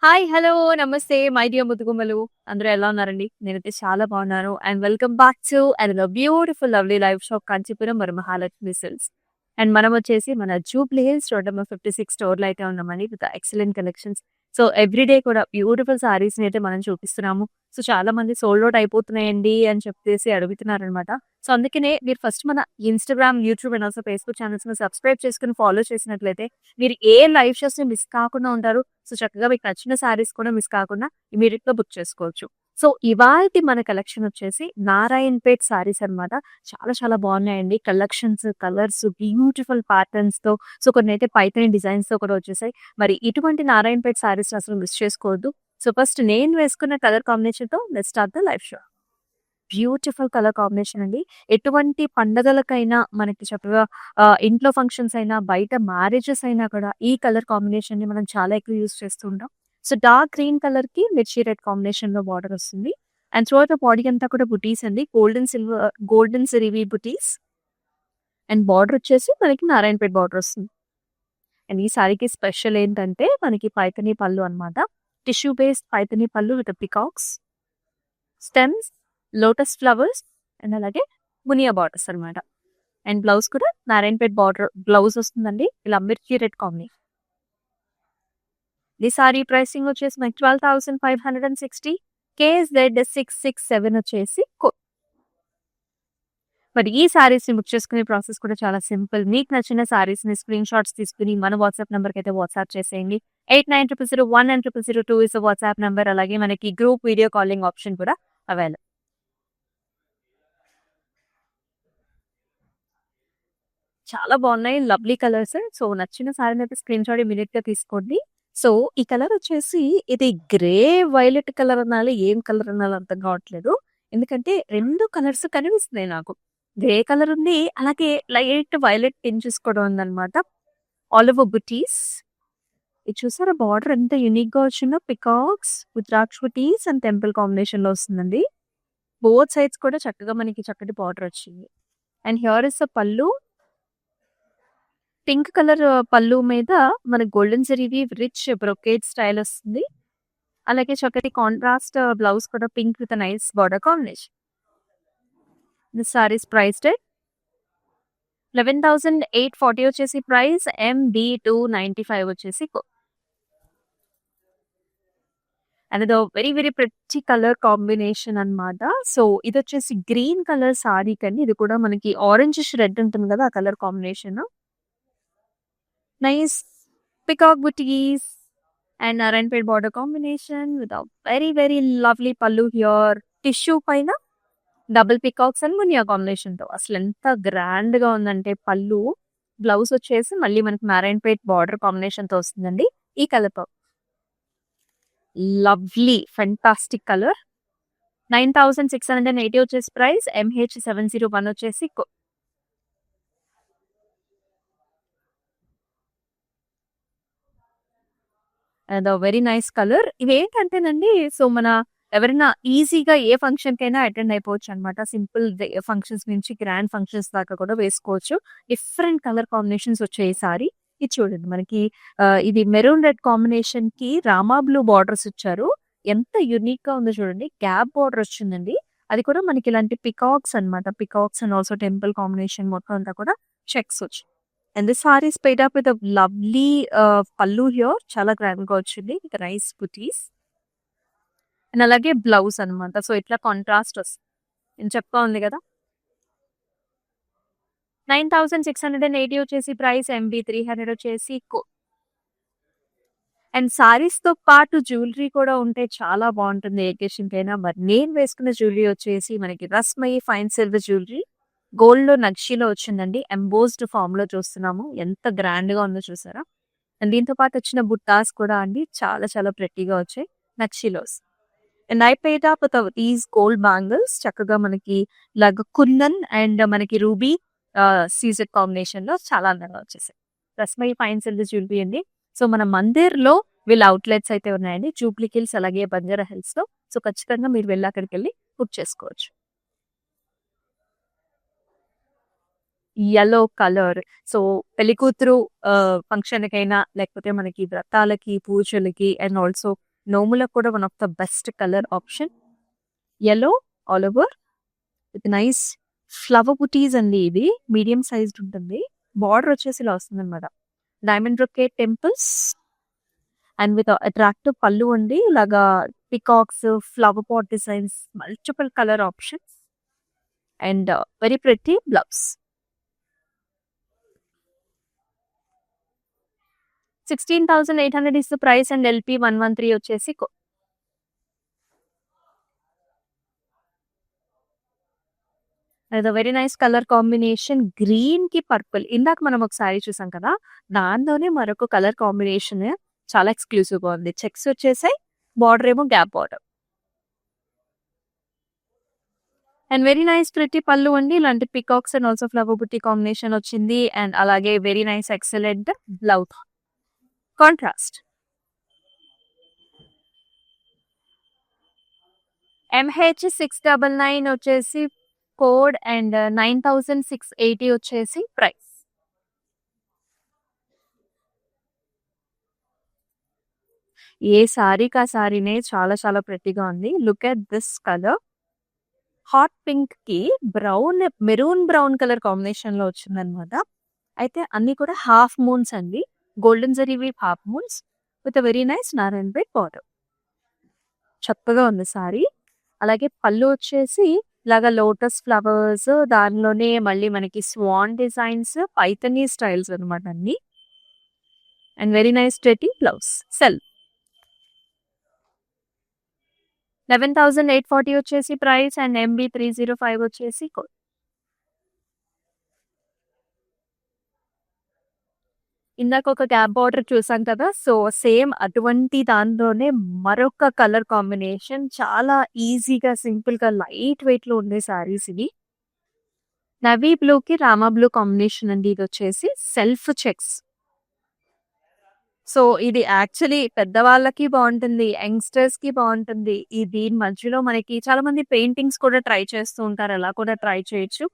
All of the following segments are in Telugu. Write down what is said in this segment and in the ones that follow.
హాయ్! హలో! నమస్తే మై డియర్ ముద్దుగుమ్మలు. అందరూ ఎలా ఉన్నారండి? నేనైతే చాలా బాగున్నాను. And welcome back to another beautiful lovely live shop Kanchipuram Mahalakshmi silks. And మనం వచ్చేసి మన జూబ్లీ హిల్స్ రోడ్ నెంబర్ 56 స్టోర్‌లో అయితే ఉన్నామండి with excellent collections. So, every day కూడా బ్యూటిఫుల్ సారీస్‌ని అయితే మనం చూపిస్తున్నాము. సో, చాలా మంది సోల్డ్ ఔట్ అయిపోతున్నాయండి అని చెప్పేసి అడుగుతున్నారనమాట. సో, అందుకనే మీరు ఫస్ట్ మన Instagram, YouTube and also Facebook ఛానెల్స్‌ని సబ్స్క్రైబ్ చేసుకొని ఫాలో చేసినట్లయితే మీరు ఏ లైవ్ షోస్‌ని మిస్ కాకుండా ఉంటారు. సో, చక్కగా మీకు నచ్చిన శారీస్ కూడా మిస్ కాకుండా ఇమ్మీడియేట్‌గా బుక్ చేసుకోవచ్చు. సో, ఇవాల్టి మన కలెక్షన్ వచ్చేసి నారాయణపేట్ శారీస్ అన్నమాట. చాలా చాలా బాగున్నాయండి. కలెక్షన్స్, కలర్స్, బ్యూటిఫుల్ ప్యాటర్న్స్‌తో సో, కొన్నైతే పైథాని డిజైన్స్‌తో కూడా వచ్చేసాయి. మరి ఇటువంటి నారాయణపేట్ శారీస్‌ని అసలు మిస్ చేసుకోవద్దు. సో, ఫస్ట్ నేను వేసుకున్న కలర్ కాంబినేషన్‌తో let's start the live show. Beautiful colour combination అండి. ఎటువంటి పండగలకైనా మనకి చక్కగా ఇంట్లో ఫంక్షన్స్ అయినా, బయట మ్యారేజెస్ అయినా కూడా ఈ కలర్ కాంబినేషన్‌ని మనం చాలా ఎక్కువ యూజ్ చేస్తూ ఉంటాం. సో, డార్క్ గ్రీన్ కలర్‌కి మిర్చి రెడ్ కాంబినేషన్‌లో బార్డర్ వస్తుంది. అండ్ త్రూఅవుట్ ద బాడీ అంతా కూడా బుటీస్ అండి. Golden సిల్వీ buttis. అండ్ బార్డర్ వచ్చేసి మనకి నారాయణపేట్ బార్డర్ వస్తుంది. అండ్ ఈ సారీకి స్పెషల్ ఏంటంటే మనకి పైథాని పల్లు అన్నమాట. టిష్యూ బేస్డ్ పైథాని పల్లు with peacocks, stems, lotus flowers and అలాగే మునియా బార్డర్స్ అన్నమాట. అండ్ బ్లౌజ్ కూడా నారాయణపేట్ బార్డర్ బ్లౌజ్ వస్తుందండి. ఇలా మిర్చి రెడ్ కాంబినేషన్. ఈ సారీ ప్రైసింగ్ వచ్చేసి మనకి 12,560. KZ 667 వచ్చేసి మరి ఈ సారీస్‌ని బుక్ చేసుకునే ప్రాసెస్ కూడా చాలా సింపుల్. మీకు నచ్చిన సారీస్‌ని స్క్రీన్ షాట్స్ తీసుకొని మన వాట్సాప్ నంబర్‌కి అయితే వాట్సాప్ చేసేయండి. 890001 ఇస్ వాట్సాప్ నంబర్. అలాగే మనకి గ్రూప్ వీడియో కాలింగ్ ఆప్షన్ కూడా అవైలబుల్. చాలా బాగున్నాయి. Lovely colours. సో, నచ్చిన సారీనైతే స్క్రీన్ షాట్ ఇమ్మీడియేట్‌గా తీసుకోండి. సో, ఈ కలర్ వచ్చేసి ఇది గ్రే వైలెట్ కలర్ అనాలి, ఏం కలర్ అనాలో అర్థం కావట్లేదు. ఎందుకంటే 2 కలర్స్ కనిపిస్తున్నాయి నాకు. గ్రే కలర్ ఉంది. అలాగే లైట్ వైలెట్ టింజెస్ కూడా ఉందన్నమాట. ఆల్ ఓవర్ బుటీస్. ఇది చూసారా బార్డర్ ఎంత యూనిక్‌గా వచ్చిందో. Peacocks, rudraksha buttis and temple కాంబినేషన్‌లో వస్తుందండి. బోత్ సైడ్స్ కూడా చక్కగా మనకి చక్కటి బార్డర్ వచ్చింది. అండ్ హియర్ ఇస్ ద పల్లు. పింక్ కలర్ పల్లు మీద మనకి గోల్డెన్ జరీవి రిచ్ బ్రొకేడ్ స్టైల్ వస్తుంది. అలాగే చక్కటి కాంట్రాస్ట్ బ్లౌజ్ కూడా pink with nice border combination. This saris priced at 11,840 వచ్చేసి ప్రైస్. MB 295 వచ్చేసి అండ్ ఇదో very very pretty colour combination అన్నమాట. సో, ఇది వచ్చేసి గ్రీన్ కలర్ సారీ కండి. ఇది కూడా మనకి ఆరెంజిష్ రెడ్ ఉంటుంది కదా! ఆ colour combination. Nice peacock buttis and Narayanpet border combination with very very lovely పల్లు హియర్. టిష్యూ పైన double peacocks and Muniya combination తో అసలు ఎంత గ్రాండ్ గా ఉందంటే పల్లు. బ్లౌజ్ వచ్చేసి మళ్ళీ మనకి నారాయణపేట్ బార్డర్ కాంబినేషన్ తో వస్తుందండి. ఈ కలర్ లవ్లీ ఫెంటాస్టిక్ కలర్. 9,680 వచ్చేసి ప్రైస్. MH 701 వచ్చేసి వెరీ నైస్ కలర్. ఇవేంటంటేనండి సో, మన ఎవరైనా ఈజీగా ఏ ఫంక్షన్‌కైనా అటెండ్ అయిపోవచ్చు అనమాట. సింపుల్ ఫంక్షన్స్ నుంచి గ్రాండ్ ఫంక్షన్స్ దాకా కూడా వేసుకోవచ్చు. డిఫరెంట్ కలర్ కాంబినేషన్స్ వచ్చాయి ఈ సారీ. ఇది చూడండి మనకి ఇది మెరూన్ రెడ్ కాంబినేషన్‌కి రామా బ్లూ బార్డర్స్ ఇచ్చారు. ఎంత యూనిక్‌గా ఉందో చూడండి. గ్యాప్ బార్డర్ వచ్చిందండి. అది కూడా మనకి ఇలాంటి పికాక్స్ అన్నమాట. Peacocks and also temple combination మొత్తం అంతా కూడా చెక్స్ వచ్చాయి. And this sorry is paid up with lovely పల్లు హియర్. చాలా గ్రాండ్‌గా వచ్చింది. With nice buttis. అండ్ అలాగే బ్లౌజ్ అన్నమాట. సో, ఇట్లా కాంట్రాస్ట్ వస్తుంది. నేను చెప్తా ఉంది కదా! 9,680 వచ్చేసి ప్రైస్. MB 300 వచ్చేసి అండ్ సారీస్‌తో పాటు జ్యువెలరీ కూడా ఉంటే చాలా బావుంటుంది ఏ అకేషన్‌కైనా. మరి నేను వేసుకున్న జ్యువెలరీ వచ్చేసి మనకి రస్మయి ఫైన్ సిల్వర్ జ్యువెలరీ. గోల్డ్‌లో నక్షీలో వచ్చిందండి. ఎంబోస్డ్ ఫార్మ్‌లో చూస్తున్నాము. ఎంత గ్రాండ్‌గా ఉందో చూసారా? అండ్ దీంతో పాటు వచ్చిన బుట్టాస్ కూడా అండి చాలా చాలా ప్రెట్టీగా వచ్చాయి. నక్షీలోస్. And I paired up with these gold bangles. చక్కగా మనకి ఇలాగ కుందన్ అండ్ మనకి రూబీ సీజెడ్ కాంబినేషన్‌లో చాలా అందంగా వచ్చేసాయి. రస్మయి ఫైన్ సిల్వర్ జ్యువెలరీ అండి. సో, మన మందిర్‌లో వీళ్ళ ఔట్‌లెట్స్ అయితే ఉన్నాయండి. జూబ్లీ హిల్స్ అలాగే బంజారా హిల్స్‌లో. సో, ఖచ్చితంగా మీరు వెళ్లి అక్కడికెళ్లి బుక్ చేసుకోవచ్చు. Yellow colour. సో, పెళ్లి కూతురు ఫంక్షన్‌కైనా లేకపోతే మనకి వ్రతాలకి, పూజలకి అండ్ ఆల్సో నోములకు కూడా one of the best colour option. Yellow all over with nice flower బుటీస్ అండి. ఇది మీడియం సైజ్డ్ ఉంటుంది. బార్డర్ వచ్చేసి ఇలా వస్తుంది అనమాట. Diamond brocade temples and with attractive పళ్ళు అండి. ఇలాగా peacocks, flower pot designs, multiple colour options and very pretty blouse. 16,800 is the price and LP 113 వచ్చేసి very nice colour combination. Green కి పర్పుల్. ఇందాక మనం ఒక సారీ చూసాం కదా, దానిలోనే మరొక కలర్ కాంబినేషన్ చాలా ఎక్స్క్లూసివ్ గా ఉంది. చెక్స్ వచ్చేసాయి, బార్డర్ ఏమో gap border and very nice pretty పళ్ళు అండి. ఇలాంటి పికాక్స్ అండ్ ఆల్సో ఫ్లవర్ బుట్టి కాంబినేషన్ వచ్చింది. అండ్ అలాగే very nice excellent blouse contrast. MH 699 వచ్చేసి కోడ్ అండ్ 9,680 వచ్చేసి ప్రైస్. ఏ సారీకి ఆ సారీనే చాలా చాలా ప్రెట్టీగా ఉంది. Look at this colour. Hot pink కి brown, maroon brown colour combination లో వచ్చిందనమాట. అయితే అన్ని కూడా హాఫ్ మూన్స్ అండి. Golden zari weave half moons with very nice Narayanpet border. చక్కగా ఉంది సారీ. అలాగే పళ్ళు వచ్చేసి ఇలాగా లోటస్ ఫ్లవర్స్, దానిలోనే మళ్ళీ మనకి స్వాన్ డిజైన్స్, పైథనీ స్టైల్స్ అనమాట అన్ని. And very nice stretchy blouse. Sale 11,840 వచ్చేసి ప్రైస్ అండ్ MB 305 వచ్చేసి కోడ్. ఇందాక ఒక గ్యాప్ బార్డర్ చూసాం కదా, సో సేమ్ అటువంటి దానిలోనే మరొక కలర్ కాంబినేషన్. చాలా ఈజీగా సింపుల్ గా లైట్ వెయిట్ లో ఉండే సారీస్ ఇవి. నవీ బ్లూ కి రామా బ్లూ కాంబినేషన్ అండి. ఇది వచ్చేసి సెల్ఫ్ చెక్స్. సో ఇది యాక్చువల్లీ పెద్దవాళ్ళకి బాగుంటుంది, యంగ్స్టర్స్ కి బాగుంటుంది. ఈ దీని మధ్యలో మనకి చాలా మంది పెయింటింగ్స్ కూడా ట్రై చేస్తూ ఉంటారు, అలా కూడా ట్రై చేయొచ్చు.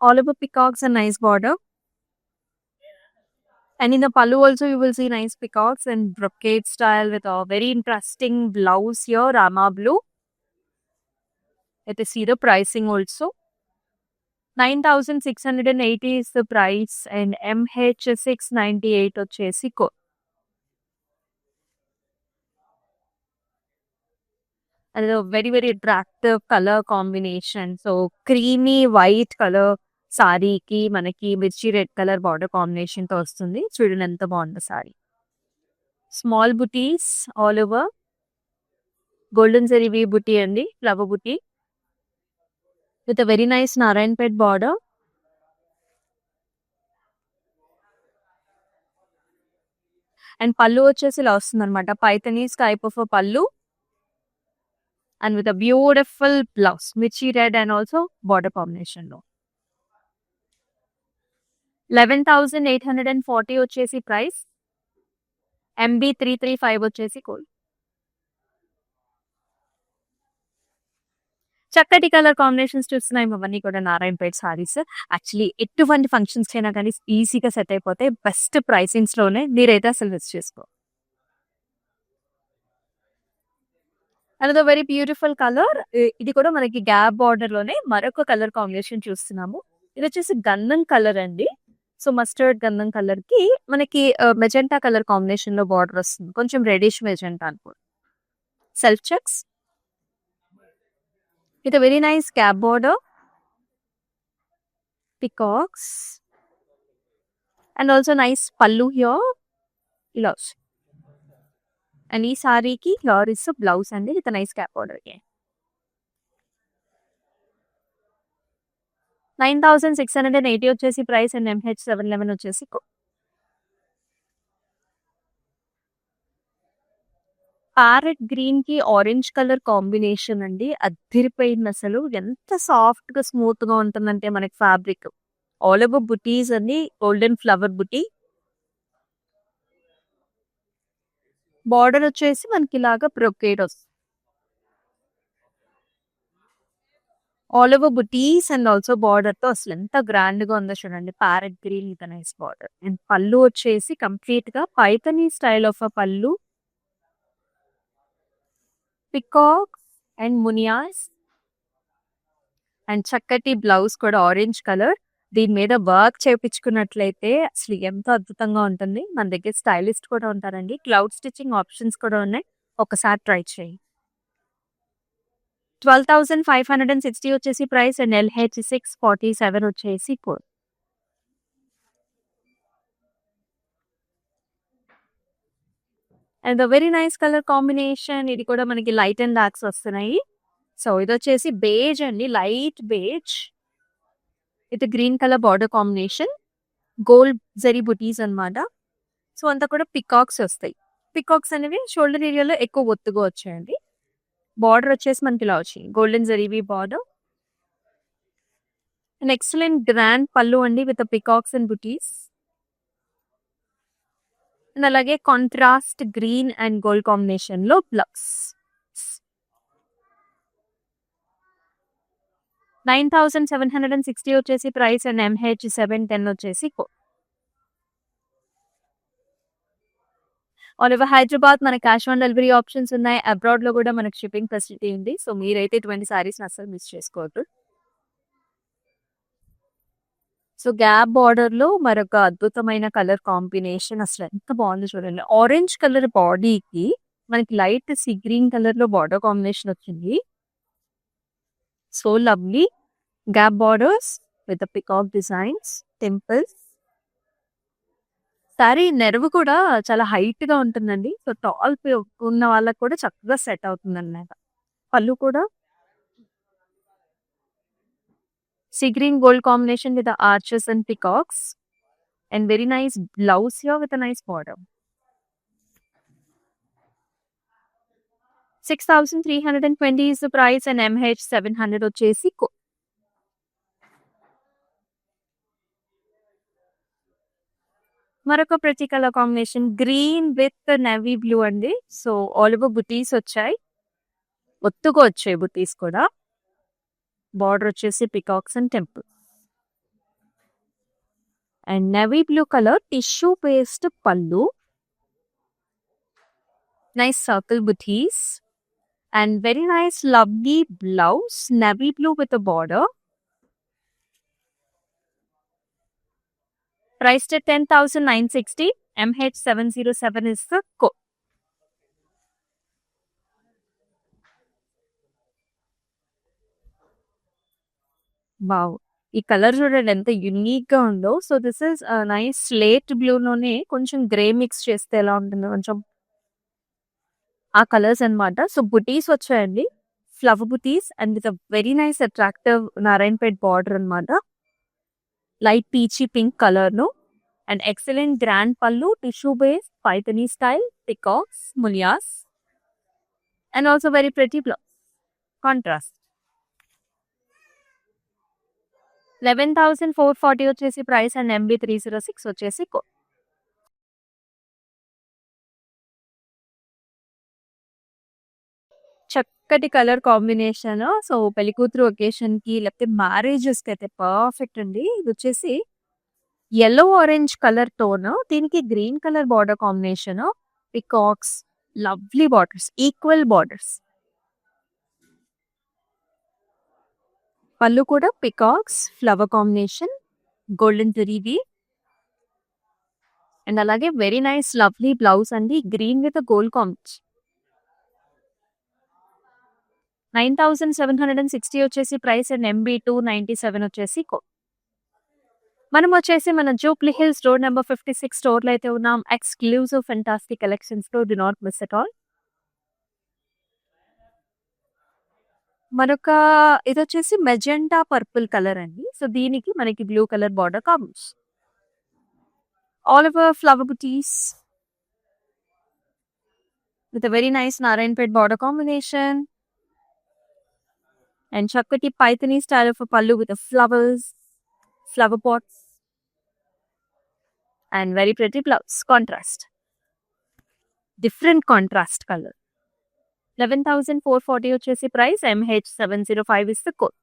All over peacocks and nice border. And in the pallu also you will see nice peacocks and brocade style with a very interesting blouse here, Rama blue. Let us see the pricing also. 9,680 is the price and MH 698 వచ్చేసి కో. And a very very attractive color combination. So creamy white color సారీకి మనకి మిర్చి రెడ్ కలర్ బార్డర్ కాంబినేషన్ తో వస్తుంది. చూడండి ఎంత బాగుంది sorry. Small buttis all over. Golden zari we బుటీ అండి, flower buti with very nice Narayanpet border. And పళ్ళు వచ్చేసి ఇలా వస్తుంది అనమాట. పైథనీస్ టైప్ ఆఫ్ పళ్ళు అండ్ విత్ బ్యూటిఫుల్ బ్లౌజ్ మిర్చి red and also border combination లో. 11,840 వచ్చేసి ప్రైస్. MB 335 వచ్చేసి కోడ్. చక్కటి కలర్ కాంబినేషన్స్ చూస్తున్నాయి. అవన్నీ కూడా నారాయణపేట్ సారీస్. యాక్చువల్లీ ఎటువంటి ఫంక్షన్స్ అయినా కానీ ఈజీగా సెట్ అయిపోతే బెస్ట్ ప్రైసింగ్స్ లోనే మీరైతే అసలు మిస్ చేసుకో. Another very beautiful colour. ఇది కూడా మనకి గ్యాప్ బార్డర్ లోనే మరొక కలర్ కాంబినేషన్ చూస్తున్నాము. ఇది వచ్చేసి గంధం కలర్ అండి. సో మస్టర్డ్ గంధం కలర్ కి మనకి మెజెంటా కలర్ కాంబినేషన్ లో బార్డర్ వస్తుంది. కొంచెం రెడిష్ మెజెంటా అనుకోండి. Self checks with very nice gap border, peacocks and also nice పళ్ళు హియర్ ఇలా వస్తుంది. అండ్ ఈ సారీకి హియర్ ఇస్ బ్లౌజ్ అండి విత్ నైస్ గ్యాప్ బార్డర్. 9,680 వచ్చేసి ప్రైస్ అండ్ MH 711 వచ్చేసి ప్యారెట్ గ్రీన్ కి ఆరెంజ్ కలర్ కాంబినేషన్ అండి. అదిరిపోయింది అసలు. ఎంత సాఫ్ట్ గా స్మూత్ గా ఉంటుందంటే మనకి ఫ్యాబ్రిక్. ఆల్ ఓవర్ బుటీస్ అండి, గోల్డెన్ ఫ్లవర్ బుటీ. బార్డర్ వచ్చేసి మనకి ఇలాగా బ్రొకేడ్ వస్తుంది. All over buttis and also border తో అసలు ఎంత గ్రాండ్ గా ఉందో చూడండి. Parrot green with nice border. And పళ్ళు వచ్చేసి కంప్లీట్ గా పైథనీ స్టైల్ ఆఫ్ పళ్ళు పికాక్స్ అండ్ మునియాస్ అండ్ చక్కటి బ్లౌజ్ కూడా ఆరెంజ్ కలర్. దీని మీద వర్క్ చేపించుకున్నట్లయితే అసలు ఎంతో అద్భుతంగా ఉంటుంది. మన దగ్గర స్టైలిస్ట్ కూడా ఉంటారండి. క్లౌడ్ స్టిచ్చింగ్ ఆప్షన్స్ కూడా ఉన్నాయి. ఒకసారి ట్రై చేయి. 12,560 వచ్చేసి ప్రైస్ అండ్ LH 647 వచ్చేసి code. And very nice colour combination. ఇది కూడా మనకి లైట్ అండ్ డార్క్స్ వస్తున్నాయి. సో ఇది వచ్చేసి బేజ్ అండి, light beige with green colour border combination, gold zari బుటీస్ అన్నమాట. సో అంతా కూడా పికాక్స్ వస్తాయి. పికాక్స్ అనేవి షోల్డర్ ఏరియాలో ఎక్కువ ఒత్తుగా వచ్చాయండి. బార్డర్ వచ్చేసి మనకి ఇలా వచ్చింది, గోల్డెన్ జరీవి బార్డర్. అండ్ ఎక్సలెంట్ గ్రాండ్ పళ్ళు అండి with peacocks and butis. And అలాగే contrast green and gold combination లో బ్లౌజ్. 9,760 వచ్చేసి ప్రైస్ అండ్ MH 710 వచ్చేసి కోడ్. ఆల్ ఓవర్ హైదరాబాద్ మన క్యాష్ ఆన్ డెలివరీ ఆప్షన్స్ ఉన్నాయి. అబ్రాడ్ లో కూడా మనకి షిప్పింగ్ ఫెసిలిటీ ఉంది. సో మీరైతే ఇటువంటి సారీస్ అస్సలు మిస్ చేసుకోవద్దు. సో గ్యాప్ బార్డర్ లో మరొక అద్భుతమైన కలర్ కాంబినేషన్, అసలు ఎంత బాగుంది చూడండి. ఆరెంజ్ కలర్ బాడీకి మనకి లైట్ సీ గ్రీన్ కలర్ లో బార్డర్ కాంబినేషన్ వచ్చింది. So lovely gap borders with peacock designs, temples. Sari నెరవు కూడా చాలా హైట్ గా ఉంటుందండి. సో టాల్ ఉన్న వాళ్ళకి కూడా చక్కగా సెట్ అవుతుంది అన్నమాట. పళ్ళు కూడా sea green gold combination with arches and peacocks and very nice blouse here with nice border. 6,320 is the price and MH 700 వచ్చేసి మరొక ప్రతి colour combination green with navy blue అండి. సో ఆల్ ఓవర్ బుటీస్ వచ్చాయి, ఒత్తుగా వచ్చాయి బుటీస్ కూడా. బార్డర్ వచ్చేసి peacocks and temple. And navy blue colour tissue paste పళ్ళు, నైస్ సర్కిల్ బుటీస్ and very nice lovely blouse, navy blue with a border. Priced at 10,960. MH 707 is the code. Wow, ఈ కలర్ చూడండి ఎంత యునిక్ గా ఉందో. So this is nice slate blue లోనే కొంచెం గ్రే మిక్స్ చేస్తే ఎలా ఉంటుందో కొంచెం ఆ కలర్స్ అన్నమాట. సో బుటీస్ వచ్చాయండి, flower butis and with very nice attractive Narayanpet border అన్నమాట. లైట్ పీచీ పింక్ కలర్ లో అండ్ ఎక్సలెంట్ గ్రాండ్ పళ్ళు, tissue base, Paithani style, peacocks, ములియాస్ and also very pretty blouse contrast. 11,440 వచ్చేసి ప్రైస్ అండ్ MB 306 వచ్చేసి కోడ్. చక్కటి కలర్ కాంబినేషన్. సో పెళ్లి కూతురు ఒకేషన్ కి లేకపోతే మ్యారేజెస్ కి అయితే పర్ఫెక్ట్ అండి. ఇది వచ్చేసి yellow ఆరెంజ్ కలర్ టోన్, దీనికి green colour border combination, peacocks, lovely borders, equal borders. పళ్ళు కూడా పికాక్స్, ఫ్లవర్ కాంబినేషన్, గోల్డెన్ జరీవి అండ్ అలాగే వెరీ నైస్ లవ్లీ బ్లౌజ్ అండి, గ్రీన్ విత్ గోల్డ్ కాంబినేషన్. 9,760 వచ్చేసి ప్రైస్ అండ్ MB 297 వచ్చేసి కోడ్. మనం వచ్చేసి మన Jubilee Hills road number 56 store లో అయితే ఉన్నాం. ఎక్స్క్లూజివ్ ఫెంటాస్టిక్ కలెక్షన్స్ తో do not miss at all. మరొక ఇది వచ్చేసి మెజెంటా పర్పుల్ కలర్ అండి. సో దీనికి మనకి blue colour border combination, all over flower బుటీస్ with very nice Narayanpet border combination and చక్కటి పైథనీ స్టైల్ ఆఫ్ పళ్ళు with flowers, flower pots and very pretty blouse contrast, different contrast colour. 11,440 వచ్చేసి price, MH 705 is the code.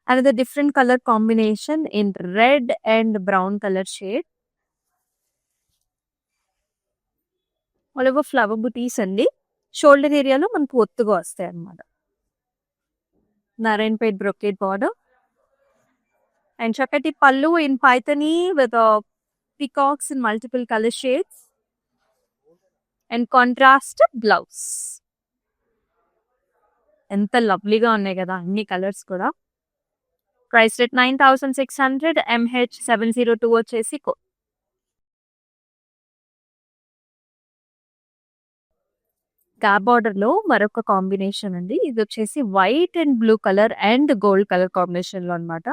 Another different color combination in red and brown color shade. All over flower బుటీస్ అండి. షోల్డర్ ఏరియాలో మనకు ఒత్తుగా వస్తాయి అన్నమాట. నారాయణపేట్ బ్రొకేట్ బార్డర్ అండ్ చక్కటి పళ్ళు in Paithani with peacocks in multiple colour shades and contrast blouse. ఎంత లవ్లీగా ఉన్నాయి కదా అన్ని కలర్స్ కూడా. ప్రైస్ రేట్ 9600, MH 702 వచ్చేసి గ్యాప్ బార్డర్ లో మరొక కాంబినేషన్ అండి. ఇది వచ్చేసి white and blue colour and gold colour combination లో అన్నమాట.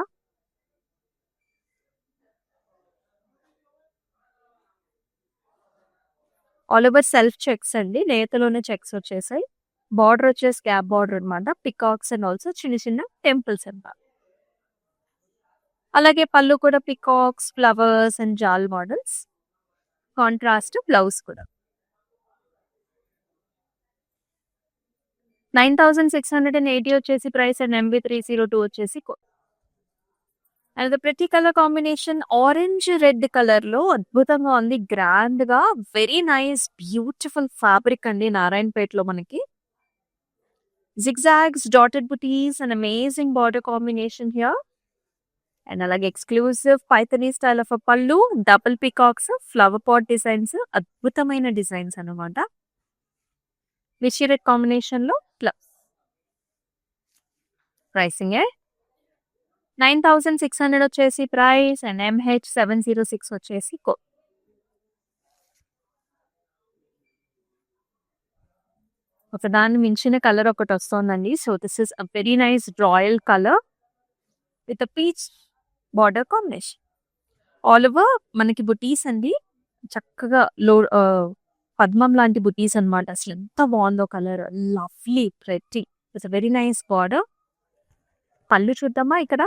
ఆల్ ఓవర్ సెల్ఫ్ చెక్స్ అండి. నేతలోనే చెక్స్ వచ్చేసాయి. బార్డర్ వచ్చేసి గ్యాప్ బార్డర్ అన్నమాట. పికాక్స్ అండ్ ఆల్సో చిన్న చిన్న టెంపుల్స్ అన్నమాట. అలాగే పళ్ళు కూడా పికాక్స్, ఫ్లవర్స్ అండ్ జాల్ మోడల్స్. కాంట్రాస్ట్ బ్లౌజ్ కూడా. 9680 వచ్చేసి ప్రైస్ అండ్ MB 302 వచ్చేసి అండ్ ప్రతి colour combination orange red colour లో అద్భుతంగా ఉంది. గ్రాండ్ గా వెరీ నైస్ బ్యూటిఫుల్ ఫ్యాబ్రిక్ అండి. నారాయణపేటలో మనకి zigzags, dotted booties and amazing border combination here. And అలాగే ఎక్స్క్లూసివ్ పైథనీ స్టైల్ ఆఫ్ పళ్ళు, double peacocks, flower pot designs, అద్భుతమైన డిజైన్స్ అనమాట. విషి రెడ్ కాంబినేషన్ లో ప్లస్. ప్రైసింగ్ 9600 వచ్చేసి ప్రైస్ అండ్ MH 706 వచ్చేసి ఒక దాన్ని మించిన కలర్ ఒకటి వస్తుందండి. So this is a very nice royal colour with peach border combination. All over మనకి బుటీస్ అండి. చక్కగా పద్మం లాంటి బుటీస్ అన్నమాట. అసలు ఎంత బాగుందో colour. Lovely pretty it's very nice border. పళ్ళు చూద్దామా. ఇక్కడ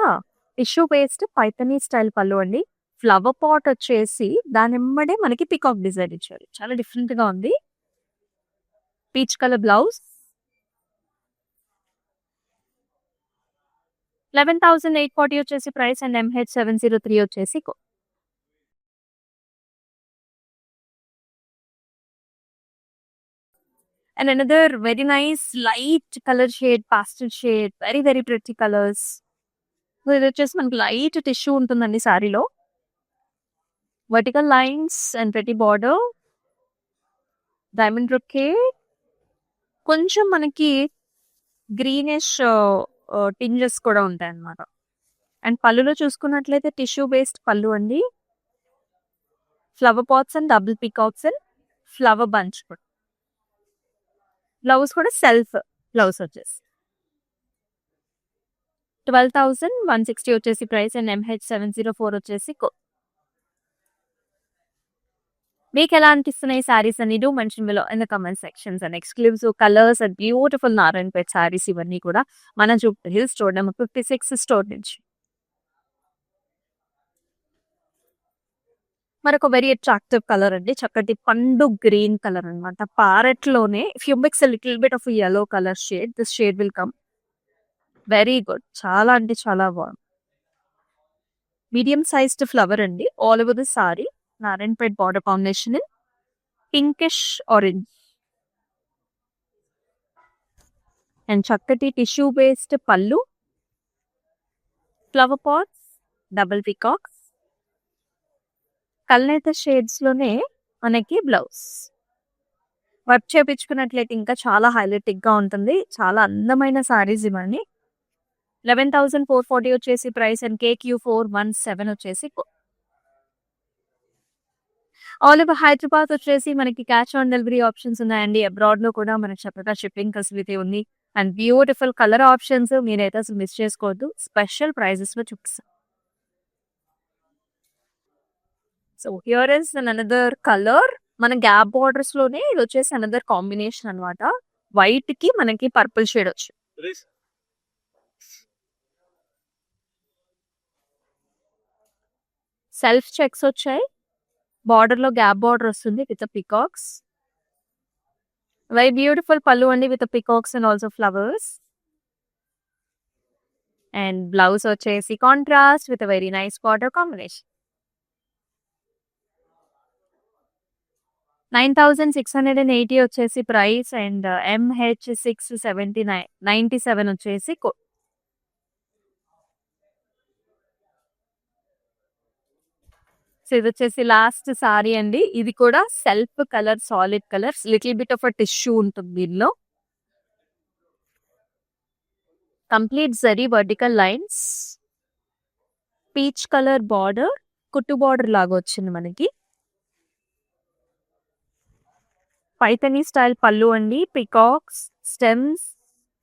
టిష్యూ పేస్ట్ పైథనీ స్టైల్ పళ్ళు అండి. ఫ్లవర్ పాట్ వచ్చేసి దాని వెంబడే మనకి పికాక్ డిజైన్ ఇచ్చారు. చాలా డిఫరెంట్ గా ఉంది. Peach colour blouse. 11840 వచ్చేసి ప్రైస్ అండ్ MH 703 వచ్చేసి and another very nice light color shade, pastel shade, very very pretty colors. So ఇది వచ్చేసి మనకి లైట్ టిష్యూ ఉంటుందండి శారీలో. వర్టికల్ లైన్స్ అండ్ ప్రతి బార్డర్, డైమండ్ బ్రొకేట్, కొంచెం మనకి గ్రీనిష్ టింజెస్ కూడా ఉంటాయి అన్నమాట. అండ్ పళ్ళులో చూసుకున్నట్లయితే టిష్యూ బేస్డ్ పళ్ళు అండి. Flower pots and double peacocks and flower bunch కూడా. బ్లౌజ్ కూడా సెల్ఫ్ బ్లౌజ్ వచ్చేసి 12160 వచ్చేసి ప్రైస్ అండ్ MH 704 వచ్చేసి మీకు ఎలా అనిపిస్తున్నాయి సారీస్ అని do mention below in the comment sections. And exclusive colours and beautiful Narayanpet saris ఇవన్నీ కూడా మన Jubilee hills store number 56 store నుంచి. మరొక వెరీ అట్రాక్టివ్ కలర్ అండి. చక్కటి పండు గ్రీన్ కలర్ అనమాట. ప్యారెట్ లోనే if you mix little bit of yellow colour shade, this shade will come very good. చాలా అంటే చాలా బాగుంది. మీడియం సైజ్డ్ ఫ్లవర్ అండి. All over the sorry Narayanpet border combination in pinkish orange and చక్కటి టిష్యూ బేస్డ్ పళ్ళు, ఫ్లవర్ పాట్స్, డబుల్ పికాక్స్, కల్నేత షేడ్స్ లోనే మనకి బ్లౌజ్. వర్క్ చేపించుకున్నట్లయితే ఇంకా చాలా హైలైటిక్ గా ఉంటుంది. చాలా అందమైన సారీస్ ఇవన్నీ. 11440 వచ్చేసి ప్రైస్ అండ్ KQ417 వచ్చేసి ఆల్ ఓవర్ హైదరాబాద్ వచ్చేసి మనకి క్యాష్ ఆన్ డెలివరీ ఆప్షన్స్ ఉన్నాయండి. అబ్రాడ్ లో కూడా మనకి చక్కగా షిప్పింగ్ ఫెసిలిటీ ఉంది. అండ్ బ్యూటిఫుల్ కలర్ ఆప్షన్స్ మీరైతే అసలు మిస్ చేసుకోవద్దు. స్పెషల్ ప్రైజెస్ లో చూపిస్తాం. So here is another colour. మన గ్యాప్ బార్డర్స్ లోనే ఇది వచ్చేసి అనదర్ కాంబినేషన్ అనమాట. వైట్ కి మనకి పర్పుల్ షేడ్ వచ్చింది. సెల్ఫ్ చెక్స్ వచ్చాయి. బార్డర్ లో గ్యాప్ బార్డర్ వస్తుంది విత్ పికాక్స్. వెరీ బ్యూటిఫుల్ పళ్ళు అండి with peacocks and also flowers. And blouse వచ్చేసి contrast with very nice border combination. 9,680 వచ్చేసి ప్రైస్ అండ్ MH 679 వచ్చేసి సో ఇది వచ్చేసి లాస్ట్ సారీ అండి. ఇది కూడా self colour, solid colours, little bit of tissue ఉంటుంది దీనిలో. Complete zari vertical lines, peach colour border, కుట్టు బార్డర్ లాగా వచ్చింది మనకి. పైథనీ స్టైల్ పళ్ళు అండి. Peacocks, stems,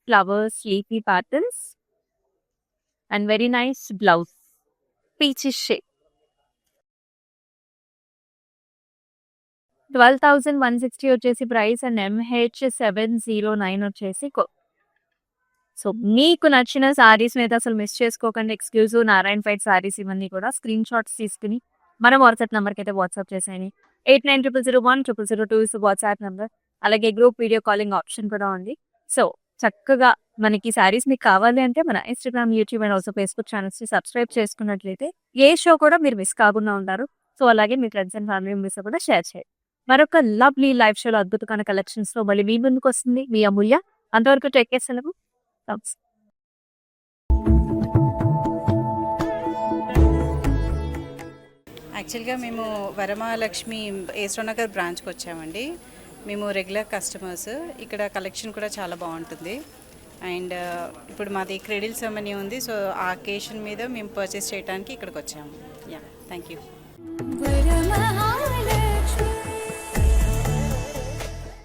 flowers, leafy patterns and very nice blouse, peachish shape. 12,160 వచ్చేసి ప్రైస్ అండ్ MH 709 వచ్చేసి సో మీకు నచ్చిన సారీస్ మీద అసలు మిస్ చేసుకోకండి. ఎక్స్క్లూజివ్ నారాయణ ఫైట్ సారీస్ ఇవన్నీ కూడా స్క్రీన్ షాట్స్ తీసుకుని మనం వాట్సాప్ నెంబర్కి అయితే వాట్సాప్ చేసేయండి. 8900010002 వాట్సాప్ నెంబర్. అలాగే గ్రూప్ వీడియో కాలింగ్ ఆప్షన్ కూడా ఉంది. సో చక్కగా మనకి సారీస్ మీకు కావాలి అంటే మన Instagram, YouTube and also Facebook ఛానల్స్ని సబ్స్క్రైబ్ చేసుకున్నట్లయితే ఏ షో కూడా మీరు మిస్ కాకుండా ఉంటారు. సో అలాగే మీ ఫ్రెండ్స్ అండ్ ఫ్యామిలీ మెంబర్స్ కూడా షేర్ చేయండి. మరొక లవ్లీ లైవ్ షోలో అద్భుతమైన కలెక్షన్స్ తో మళ్ళీ మీ ముందుకు వస్తుంది మీ అమూల్య. అంతవరకు టేక్ కేర్. సెలవు. యాక్చువల్గా మేము వరమహాలక్ష్మి ఏస్రోనగర్ బ్రాంచ్కి వచ్చామండి. మేము రెగ్యులర్ కస్టమర్స్. ఇక్కడ కలెక్షన్ కూడా చాలా బాగుంటుంది. అండ్ ఇప్పుడు మాది క్రెడిల్ సెరమనీ ఉంది. సో ఆ అకేషన్ మీద మేము పర్చేస్ చేయడానికి ఇక్కడికి వచ్చాము. Yeah, thank you.